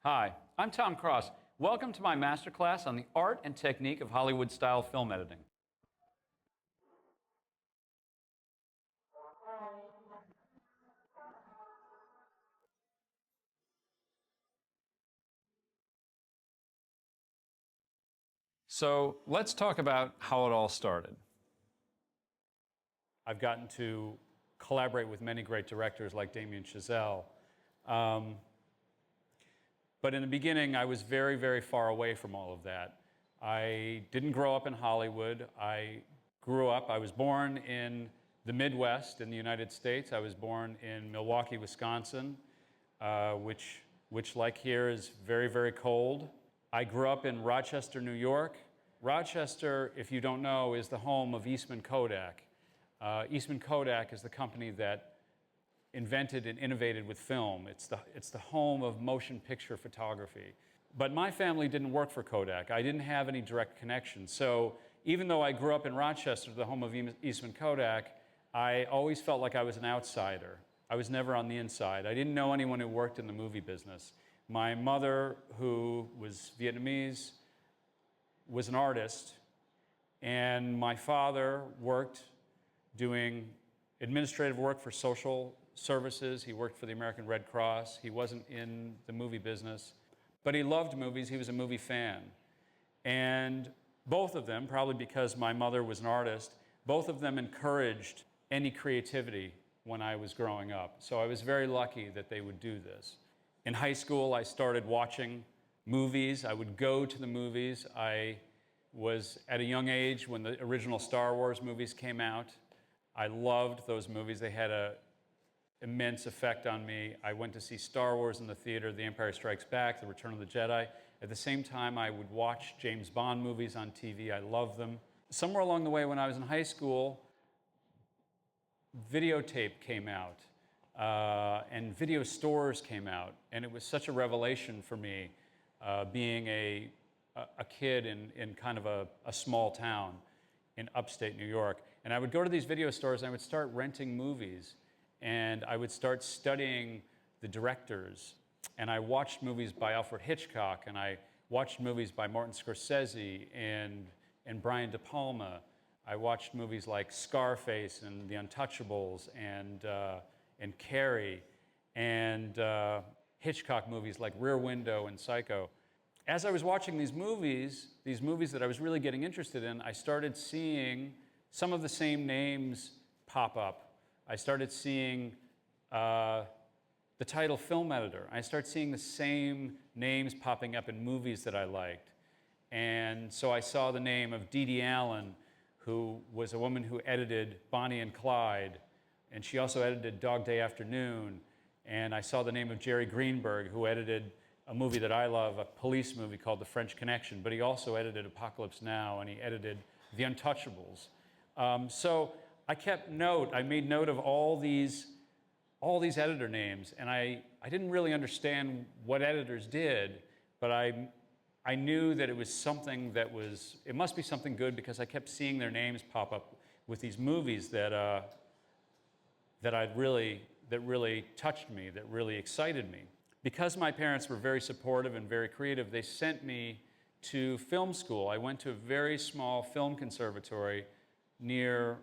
Hi, I'm Tom Cross. Welcome to my masterclass on the art and technique of Hollywood-style film editing. So let's talk about how it all started. I've gotten to collaborate with many great directors like Damien Chazelle. But in the beginning, I was very, very far away from all of that. I didn't grow up in Hollywood. I was born in the Midwest in the United States. I was born in Milwaukee, Wisconsin, which like here is very, very cold. I grew up in Rochester, New York. Rochester, if you don't know, is the home of Eastman Kodak. Eastman Kodak is the company that invented and innovated with film. It's the home of motion picture photography. But my family didn't work for Kodak. I didn't have any direct connection. So even though I grew up in Rochester, the home of Eastman Kodak, I always felt like I was an outsider. I was never on the inside. I didn't know anyone who worked in the movie business. My mother, who was Vietnamese, was an artist, and my father worked doing administrative work for social services. He worked for the American Red Cross. He wasn't in the movie business, but he loved movies. He was a movie fan. And both of them, probably because my mother was an artist, both of them encouraged any creativity when I was growing up. So I was very lucky that they would do this. In high school, I started watching movies. I would go to the movies. I was at a young age when the original Star Wars movies came out. I loved those movies. They had an immense effect on me. I went to see Star Wars in the theater, The Empire Strikes Back, The Return of the Jedi. At the same time, I would watch James Bond movies on TV. I loved them. Somewhere along the way when I was in high school, videotape came out and video stores came out. And it was such a revelation for me being a kid in kind of a small town in upstate New York. And I would go to these video stores and I would start renting movies. And I would start studying the directors. And I watched movies by Alfred Hitchcock, and I watched movies by Martin Scorsese and Brian De Palma. I watched movies like Scarface and The Untouchables and Carrie, and Hitchcock movies like Rear Window and Psycho. As I was watching these movies that I was really getting interested in, I started seeing some of the same names pop up. I started seeing the title film editor. I started seeing the same names popping up in movies that I liked. And so I saw the name of Dee Dee Allen, who was a woman who edited Bonnie and Clyde, and she also edited Dog Day Afternoon. And I saw the name of Jerry Greenberg, who edited a movie that I love, a police movie called The French Connection, but he also edited Apocalypse Now, and he edited The Untouchables. So I made note of all these editor names, and I didn't really understand what editors did, but I knew that it was something it must be something good because I kept seeing their names pop up with these movies that really touched me, that really excited me. Because my parents were very supportive and very creative, they sent me to film school. I went to a very small film conservatory near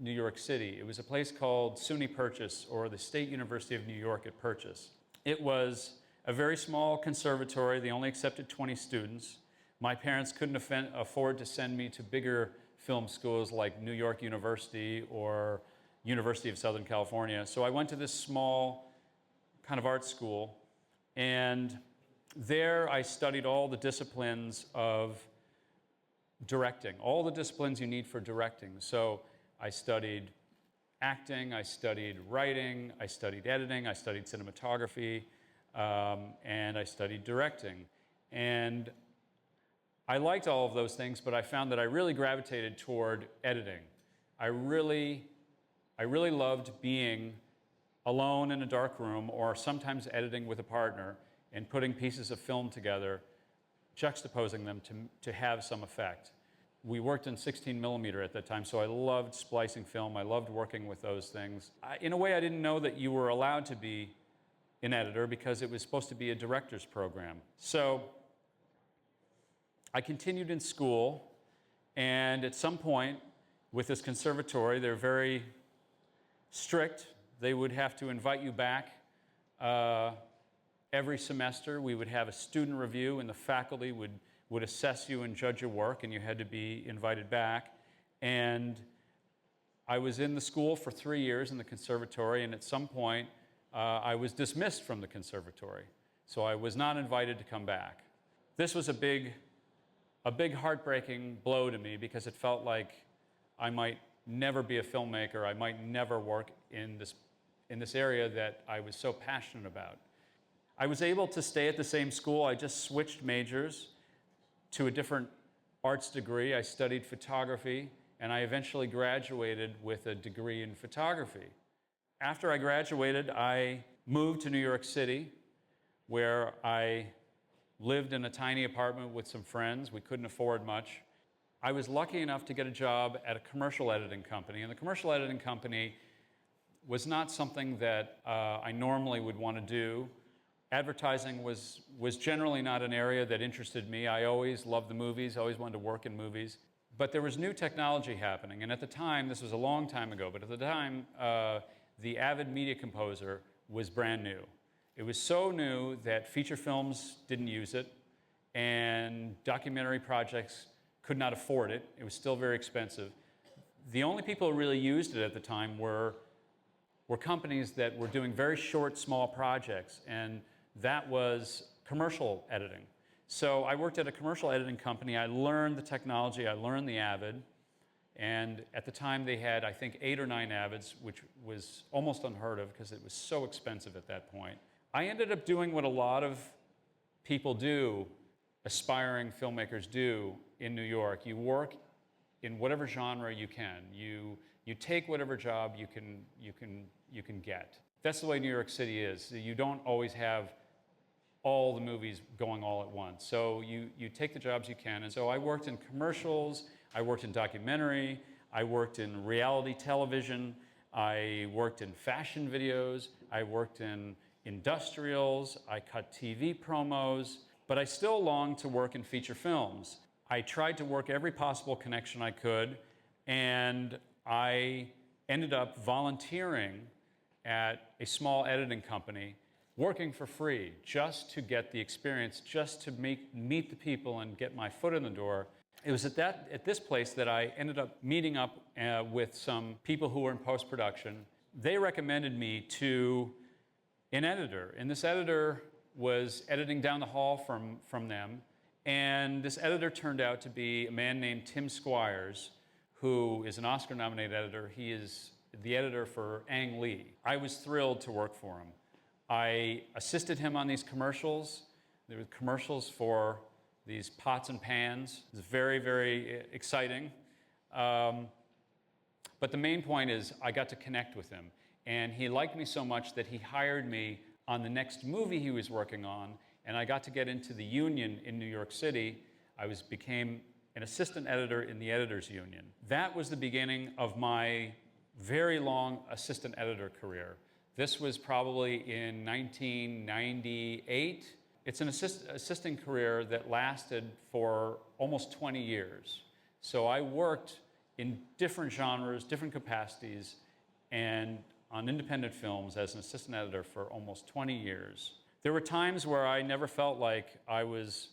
New York City. It was a place called SUNY Purchase, or the State University of New York at Purchase. It was a very small conservatory. They only accepted 20 students. My parents couldn't afford to send me to bigger film schools like New York University or University of Southern California. So I went to this small kind of art school, and there I studied all the disciplines of directing, all the disciplines you need for directing. So I studied acting, I studied writing, I studied editing, I studied cinematography, and I studied directing. And I liked all of those things, but I found that I really gravitated toward editing. I really loved being alone in a dark room, or sometimes editing with a partner and putting pieces of film together, juxtaposing them to have some effect. We worked in 16 millimeter at that time, so I loved splicing film. I loved working with those things. In a way, I didn't know that you were allowed to be an editor because it was supposed to be a director's program. So I continued in school, and at some point with this conservatory, they're very strict. They would have to invite you back every semester. We would have a student review, and the faculty would assess you and judge your work, and you had to be invited back. And I was in the school for 3 years in the conservatory, and at some point, I was dismissed from the conservatory. So I was not invited to come back. This was a big heartbreaking blow to me because it felt like I might never be a filmmaker. I might never work in this area that I was so passionate about. I was able to stay at the same school. I just switched majors to a different arts degree. I studied photography, and I eventually graduated with a degree in photography. After I graduated, I moved to New York City, where I lived in a tiny apartment with some friends. We couldn't afford much. I was lucky enough to get a job at a commercial editing company, and the commercial editing company was not something that I normally would want to do. Advertising was generally not an area that interested me. I always loved the movies, always wanted to work in movies. But there was new technology happening, and at the time, this was a long time ago, but at the time, the Avid Media Composer was brand new. It was so new that feature films didn't use it, and documentary projects could not afford it. It was still very expensive. The only people who really used it at the time were companies that were doing very short, small projects, and that was commercial editing. So I worked at a commercial editing company. I learned the technology, I learned the Avid, and at the time they had, I think, 8 or 9 Avids, which was almost unheard of because it was so expensive at that point. I ended up doing what a lot of people do, aspiring filmmakers do in New York. You work in whatever genre you can. You take whatever job you can get. That's the way New York City is. You don't always have all the movies going all at once. So you take the jobs you can. And so I worked in commercials, I worked in documentary, I worked in reality television, I worked in fashion videos, I worked in industrials, I cut TV promos, but I still longed to work in feature films. I tried to work every possible connection I could, and I ended up volunteering at a small editing company, working for free, just to get the experience, just to meet the people and get my foot in the door. It was at this place that I ended up meeting up with some people who were in post-production. They recommended me to an editor, and this editor was editing down the hall from them, and this editor turned out to be a man named Tim Squires, who is an Oscar-nominated editor. He is the editor for Ang Lee. I was thrilled to work for him. I assisted him on these commercials. There were commercials for these pots and pans. It was very, very exciting. But the main point is I got to connect with him. And he liked me so much that he hired me on the next movie he was working on, and I got to get into the union in New York City. I became an assistant editor in the editors union. That was the beginning of my very long assistant editor career. This was probably in 1998. It's an assisting career that lasted for almost 20 years. So I worked in different genres, different capacities, and on independent films as an assistant editor for almost 20 years. There were times where I never felt like I was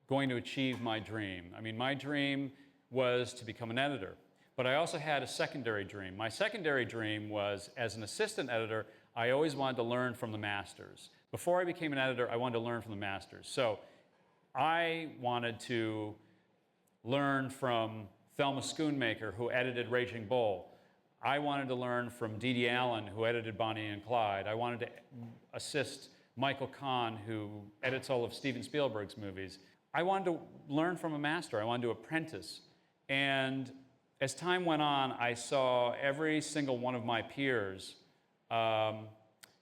going to achieve my dream. I mean, my dream was to become an editor, but I also had a secondary dream. My secondary dream was, as an assistant editor, I always wanted to learn from the masters. Before I became an editor, I wanted to learn from the masters. So I wanted to learn from Thelma Schoonmaker, who edited Raging Bull. I wanted to learn from Dee Dee Allen, who edited Bonnie and Clyde. I wanted to assist Michael Kahn, who edits all of Steven Spielberg's movies. I wanted to learn from a master. I wanted to apprentice. And as time went on, I saw every single one of my peers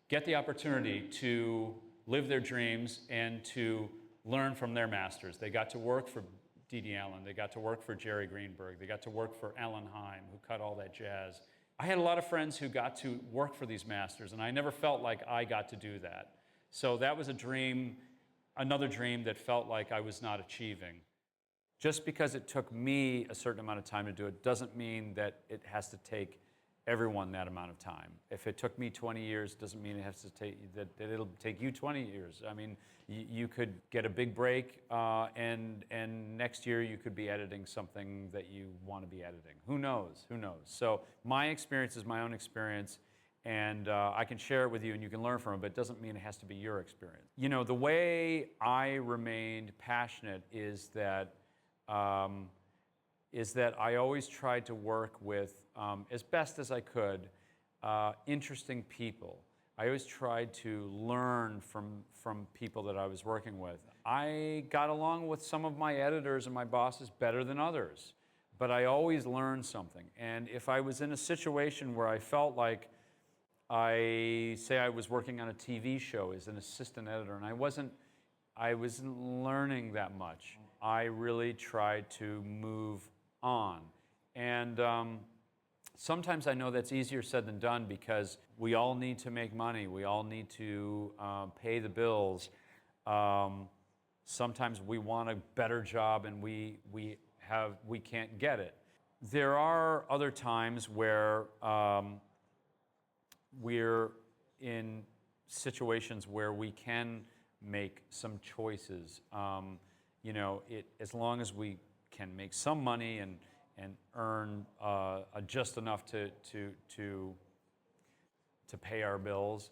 get the opportunity to live their dreams and to learn from their masters. They got to work for Dee Dee Allen. They got to work for Jerry Greenberg. They got to work for Alan Hyme, who cut all that jazz I had a lot of friends who got to work for these masters, and I never felt like I got to do that. So that was a dream, another dream that felt like I was not achieving. Just because it took me a certain amount of time to do it doesn't mean that it has to take everyone that amount of time. If it took me 20 years, doesn't mean it has to take that it'll take you 20 years. I mean, you could get a big break, and next year you could be editing something that you want to be editing. Who knows? Who knows? So my experience is my own experience, and I can share it with you, and you can learn from it. But it doesn't mean it has to be your experience. You know, the way I remained passionate is that I always tried to work with, as best as I could, interesting people. I always tried to learn from people that I was working with. I got along with some of my editors and my bosses better than others, but I always learned something. And if I was in a situation where I felt like I was working on a TV show as an assistant editor, and I wasn't learning that much, I really tried to move on. And sometimes I know that's easier said than done because we all need to make money. We all need to pay the bills. Sometimes we want a better job and we can't get it. There are other times where we're in situations where we can make some choices. You know, as long as we can make some money and earn just enough to pay our bills,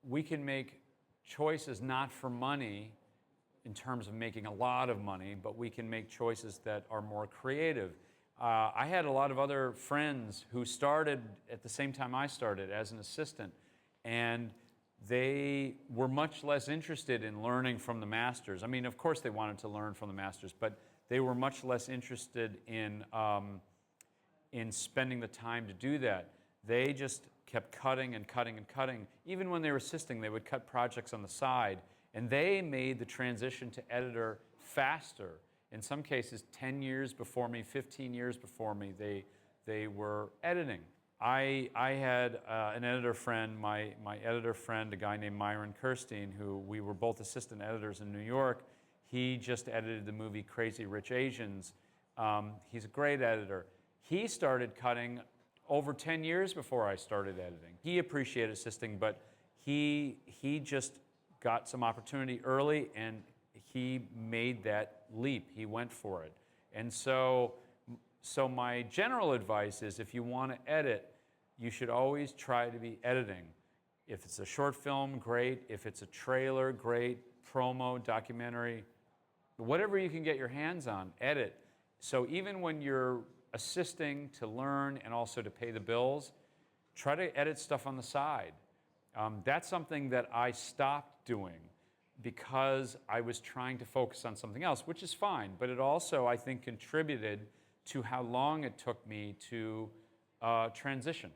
we can make choices not for money in terms of making a lot of money, but we can make choices that are more creative. I had a lot of other friends who started at the same time I started as an assistant, and they were much less interested in learning from the masters. I mean, of course they wanted to learn from the masters, but they were much less interested in spending the time to do that. They just kept cutting and cutting and cutting. Even when they were assisting, they would cut projects on the side, and they made the transition to editor faster. In some cases, 10 years before me, 15 years before me, they were editing. I had an editor friend, my editor friend, a guy named Myron Kirstein, who we were both assistant editors in New York. He just edited the movie Crazy Rich Asians. He's a great editor. He started cutting over 10 years before I started editing. He appreciated assisting, but he just got some opportunity early, and he made that leap. He went for it. And so my general advice is, if you want to edit, you should always try to be editing. If it's a short film, great. If it's a trailer, great. Promo, documentary, whatever you can get your hands on, edit. So even when you're assisting to learn and also to pay the bills, try to edit stuff on the side. That's something that I stopped doing because I was trying to focus on something else, which is fine, but it also, I think, contributed to how long it took me to transition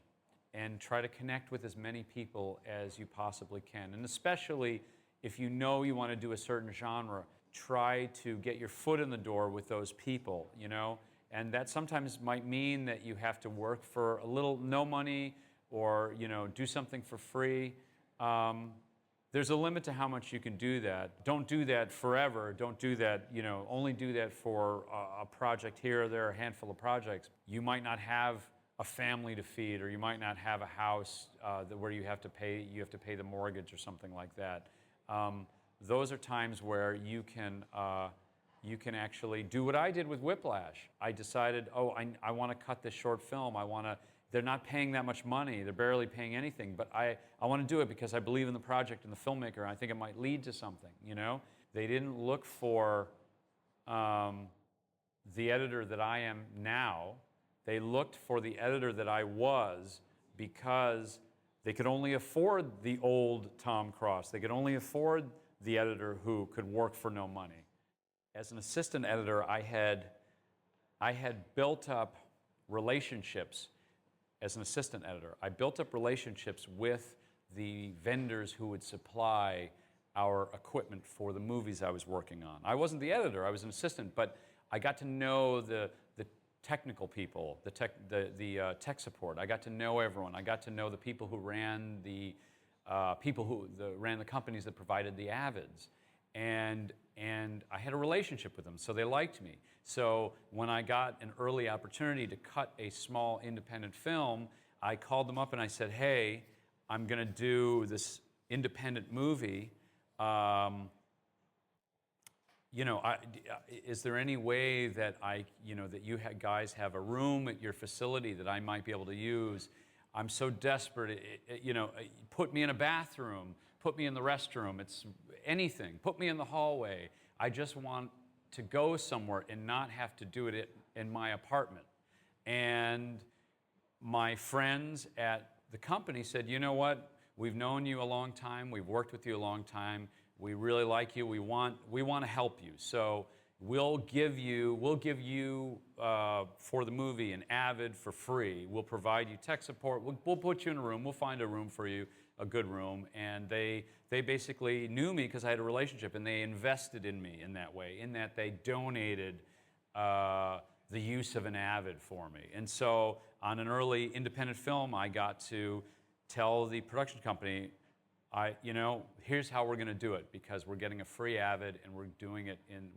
and try to connect with as many people as you possibly can. And especially if you know you want to do a certain genre, try to get your foot in the door with those people, you know? And that sometimes might mean that you have to work for a little, no money, or, you know, do something for free. There's a limit to how much you can do that. Don't do that forever. Don't do that, you know, only do that for a project here or there, a handful of projects. You might not have a family to feed, or you might not have a house where you have to pay the mortgage or something like that. Those are times where you can actually do what I did with Whiplash. I decided, I want to cut this short film. They're not paying that much money. They're barely paying anything, but I want to do it because I believe in the project and the filmmaker, and I think it might lead to something, you know? They didn't look for the editor that I am now. They looked for the editor that I was because they could only afford the old Tom Cross. They could only afford the editor who could work for no money. As an assistant editor, I had built up relationships as an assistant editor. I built up relationships with the vendors who would supply our equipment for the movies I was working on. I wasn't the editor, I was an assistant, but I got to know the technical people, the tech support. I got to know everyone. I got to know the people who ran the ran the companies that provided the Avids, and I had a relationship with them, so they liked me. So when I got an early opportunity to cut a small independent film, I called them up and I said, "Hey, I'm going to do this independent movie. Is there any way that that you guys have a room at your facility that I might be able to use? I'm so desperate. Put me in a bathroom. Put me in the restroom. It's anything. Put me in the hallway. I just want to go somewhere and not have to do it in my apartment." And my friends at the company said, "You know what? We've known you a long time. We've worked with you a long time. We really like you. We want to help you. So we'll give you for the movie an Avid for free. We'll provide you tech support. We'll put you in a room. We'll find a room for you, a good room." And they basically knew me because I had a relationship, and they invested in me in that way, in that they donated the use of an Avid for me. And so on an early independent film, I got to tell the production company, here's how we're going to do it, because we're getting a free Avid and we're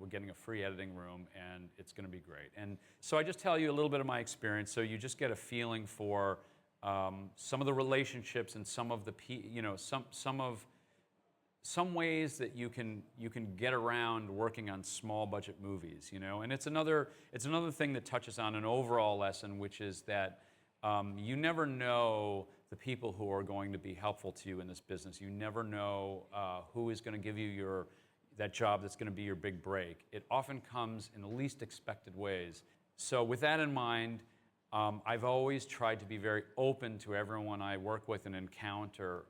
getting a free editing room, and it's going to be great. And so I just tell you a little bit of my experience, so you just get a feeling for some of the relationships and some of the some ways that you can get around working on small budget movies, And it's another thing that touches on an overall lesson, which is that you never know the people who are going to be helpful to you in this business. You never know who is going to give you that job that's going to be your big break. It often comes in the least expected ways. So with that in mind, I've always tried to be very open to everyone I work with and encounter.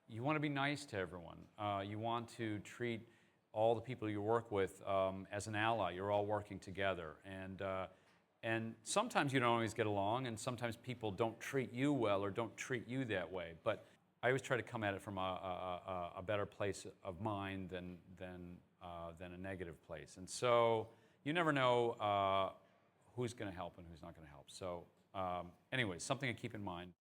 You want to be nice to everyone. You want to treat all the people you work with as an ally. You're all working together. And sometimes you don't always get along, and sometimes people don't treat you well or don't treat you that way. But I always try to come at it from a better place of mind than a negative place. And so you never know who's going to help and who's not going to help. So anyway, something to keep in mind.